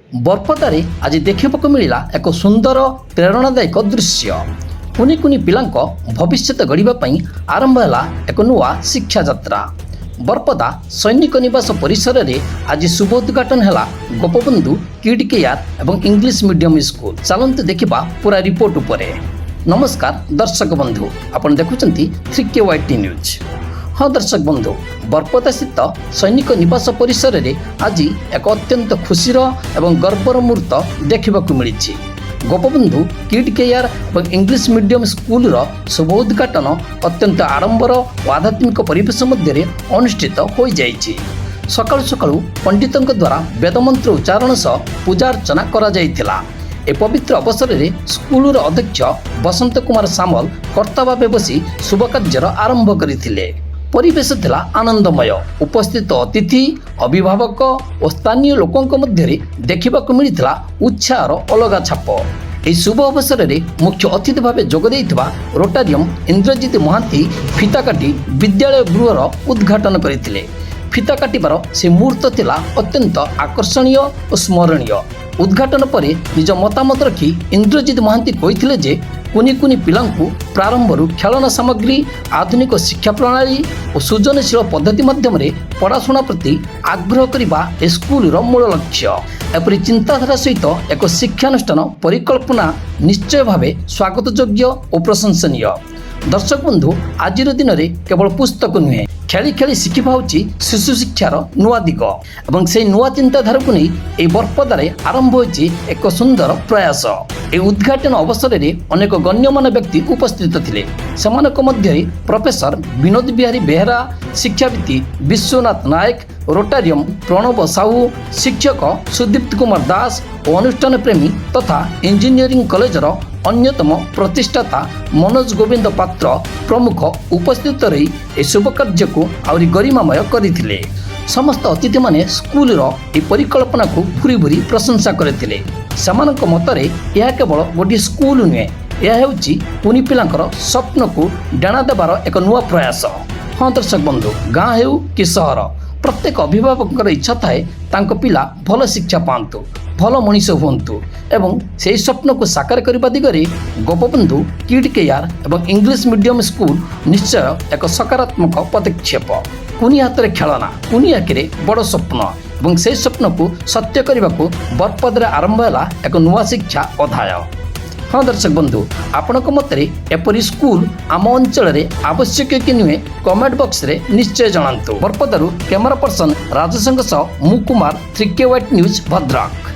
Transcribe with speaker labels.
Speaker 1: बरपदारे आज देखा मिला एक सुंदर प्रेरणादायक दृश्य। कुनि कुनि पिलांक भविष्य गढ़ापी आरंभ है एक नुआ शिक्षा यात्रा। बरपदा सैनिक निवास परिसर में आज शुभ उद्घाटन है गोपबंधु किड केयर एवं इंग्लिश मीडियम स्कूल। चलते देखा पूरा रिपोर्ट उपरे। नमस्कार दर्शक बंधु, आपण देखुचंती 3KYT न्यूज। हाँ दर्शक बंधु, बरपदा स्थित सैनिक निवास परिसर में आज एक अत्यंत खुशीर एवं गर्वर मुहूर्त देखा मिली। गोपबंधु किड केयर और इंग्लिश मीडियम स्कूल शुभ उद्घाटन अत्यंत आडंबर और आध्यात्मिक परिवेश मध्य अनुष्ठित हो जाइए। सकाळु सकाळु पंडितों द्वारा वेदमंत्र उच्चारण सह पूजा अर्चना करा जाइथिला। ए पवित्र अवसर में स्कूल अध्यक्ष बसंत कुमार सामल कर्ता भाव बसी शुभ कार्यर आरंभ करथिले। परिवेश थिला आनंदमय। उपस्थित अतिथि, अभिभावक और स्थानीय लोकों मध्य देखा मिलता उत्साहर अलग छाप। यह शुभ अवसर में मुख्य अतिथि भाव जोगदे रोटारियम इंद्रजित महांती फिता काटी विद्यालय गृहर उद्घाटन करथिले। फिता काटिबार से मुहूर्त थिला अत्यंत आकर्षणीय और स्मरणीय। उद्घाटन पर निज मतामत रखी इंद्रजित महांती कहिथिले जे कुनि कुनि पिलांकु प्रारंभरू खेलना सामग्री, आधुनिक शिक्षा प्रणाली और सृजनशील पद्धति माध्यम पढ़ाशुना प्रति आग्रह करने ए स्कूल मूल लक्ष्य। एपरी चिंताधारा सहित एक शिक्षानुष्ठान परिकल्पना निश्चय भावे स्वागत योग्य और प्रशंसनीय। दर्शक बंधु, आज दिन में केवल पुस्तक नुहे, खेली खेली शिखा हूँ शिशु शिक्षार नुआ दिग और से नुआ चिंताधारा को नहीं बरपदारे आरंभ हो एक सुंदर प्रयास। ए उद्घाटन अवसर में अनेक गण्यमान व्यक्ति उपस्थित थे। सेमानक मध्य प्रोफेसर विनोद बिहारी बेहरा, शिक्षाविद विश्वनाथ नायक, रोटारियम प्रणव साहू, शिक्षक सुदीप्त कुमार दास और अनुष्ठान प्रेमी तथा इंजीनियरिंग कॉलेजर अन्यतम प्रतिष्ठाता मनोज गोविंद पात्र प्रमुख उपस्थित रही ए शुभ कार्य को आउरी गरिमामय करथिले। समस्त अतिथि माने स्कूल ए परिकल्पना को भूरी भूरी प्रशंसा करथिले। सेमानक मतरे यह केवल गोटे स्कूल नुहे, यह हेउची कुनि पिलांकर स्वप्न को डाणा देवार एक नुआ प्रयास। हाँ दर्शक बंधु, गाँ हेउ कि सहर, प्रत्येक अभिभावक इच्छा थाए तांको पिला भल शिक्षा पांतु, भल मनीष हुंतु एवं से स्वप्न को साकार करने दिगरे गोपबंधु किड केयर एवं इंग्लिश मीडियम स्कूल निश्चय एक सकारात्मक पदक्षेप। कुनि हाथ में खेलना, कुनि आखिरे बड़ स्वप्न और से स्वप्न को सत्य करने को बरपदारे आरंभ है एक नुआ शिक्षा अध्याय। हाँ दर्शक बंधु, आपण मतरे एपरी स्कूल आम अंचल में आवश्यक कि नुहे कमेंट बॉक्स रे निश्चय जनातु। बरपदारू कैमरा पर्सन राजेश सह मु कुमार 3KYT न्यूज भद्रक।